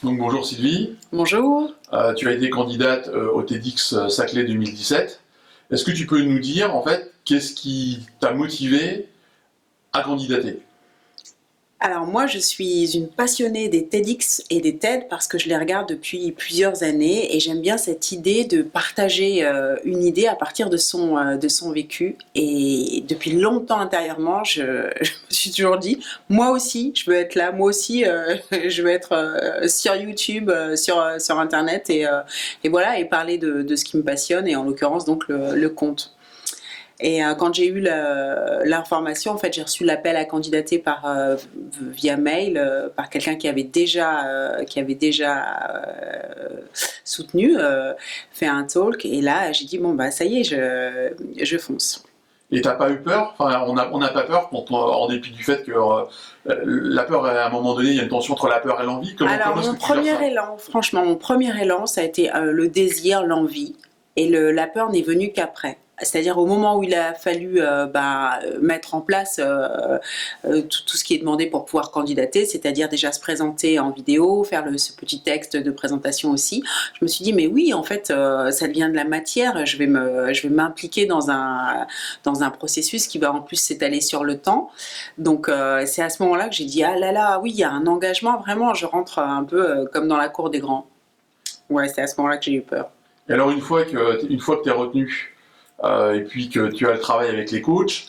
Donc bonjour Sylvie. Bonjour. Tu as été candidate au TEDx Saclay 2017. Est-ce que tu peux nous dire en fait qu'est-ce qui t'a motivé à candidater? Alors moi, je suis une passionnée des TEDx et des TED parce que je les regarde depuis plusieurs années et j'aime bien cette idée de partager une idée à partir de son vécu. Et depuis longtemps intérieurement, je me suis toujours dit, moi aussi, je veux être là, moi aussi, je veux être sur YouTube, sur Internet et voilà, et parler de ce qui me passionne et en l'occurrence donc le conte. Et quand j'ai eu l'information, en fait, j'ai reçu l'appel à candidater via mail par quelqu'un qui avait déjà soutenu, fait un talk. Et là, j'ai dit bon bah ça y est, je fonce. Et t'as pas eu peur? Enfin, on n'a pas peur en dépit du fait que la peur, à un moment donné, il y a une tension entre la peur et l'envie. Alors Comment est-ce mon que tu gères premier ça? élan, franchement, mon premier élan, ça a été le désir, l'envie, et la peur n'est venue qu'après. C'est-à-dire au moment où il a fallu mettre en place tout ce qui est demandé pour pouvoir candidater, c'est-à-dire déjà se présenter en vidéo, faire ce petit texte de présentation aussi. Je me suis dit mais oui, en fait, ça devient de la matière. Je vais m'impliquer dans un processus qui va en plus s'étaler sur le temps. Donc c'est à ce moment-là que j'ai dit ah là là, oui, il y a un engagement vraiment. Je rentre un peu comme dans la cour des grands. Ouais, c'est à ce moment-là que j'ai eu peur. Et alors une fois que tu es retenu et puis que tu as le travail avec les coachs,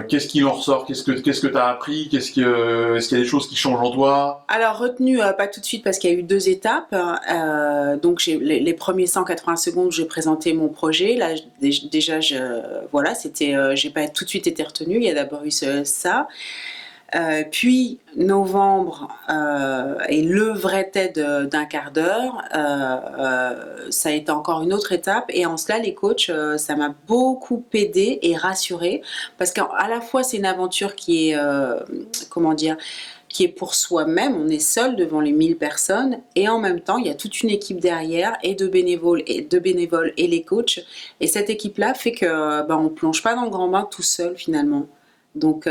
qu'est-ce qui en ressort? Qu'est-ce que tu as appris? Est-ce qu'il y a des choses qui changent en toi? Alors retenu, pas tout de suite parce qu'il y a eu deux étapes. Donc les premiers 180 secondes, j'ai présenté mon projet. Là déjà, voilà, j'ai pas tout de suite été retenue. Il y a d'abord eu ça. Puis novembre et le vrai TED d'un quart d'heure, ça a été encore une autre étape. Et en cela, les coachs, ça m'a beaucoup aidé et rassuré parce qu'à la fois c'est une aventure qui est, comment dire, qui est pour soi-même, on est seul devant les 1000 personnes et en même temps il y a toute une équipe derrière et de bénévoles et les coachs et cette équipe-là fait que on plonge pas dans le grand bain tout seul finalement. Donc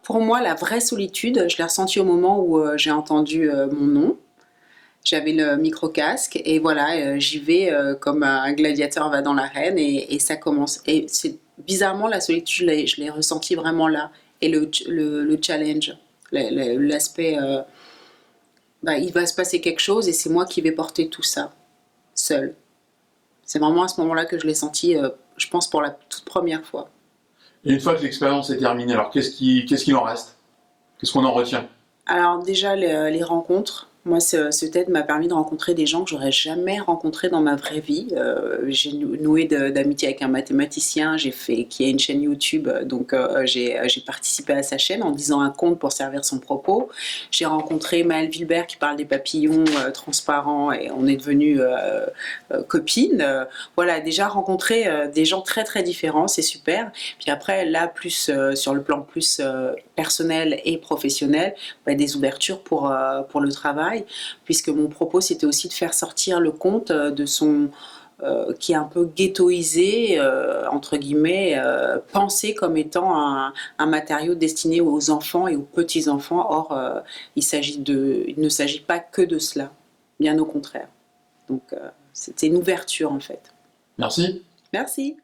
pour moi, la vraie solitude, je l'ai ressentie au moment où j'ai entendu mon nom. J'avais le micro-casque et voilà, j'y vais comme un gladiateur va dans l'arène et ça commence. Et c'est bizarrement la solitude, je l'ai ressentie vraiment là. Et le challenge, l'aspect, il va se passer quelque chose et c'est moi qui vais porter tout ça, seul. C'est vraiment à ce moment-là que je l'ai senti, je pense, pour la toute première fois. Et une fois que l'expérience est terminée, alors qu'est-ce qu'il en reste? Qu'est-ce qu'on en retient? Alors déjà les rencontres. Moi, ce TED m'a permis de rencontrer des gens que j'aurais jamais rencontrés dans ma vraie vie. J'ai noué d'amitié avec un mathématicien, qui a une chaîne YouTube, donc j'ai participé à sa chaîne en disant un conte pour servir son propos. J'ai rencontré Maëlle Vilbert qui parle des papillons transparents et on est devenus copines. Voilà, déjà rencontrer des gens très très différents, c'est super. Puis après, là, plus sur le plan plus personnel et professionnel, des ouvertures pour le travail, puisque mon propos c'était aussi de faire sortir le conte de son qui est un peu ghettoisé, entre guillemets, pensé comme étant un matériau destiné aux enfants et aux petits-enfants. Or, il ne s'agit pas que de cela, bien au contraire. Donc, c'était une ouverture en fait. Merci. Merci.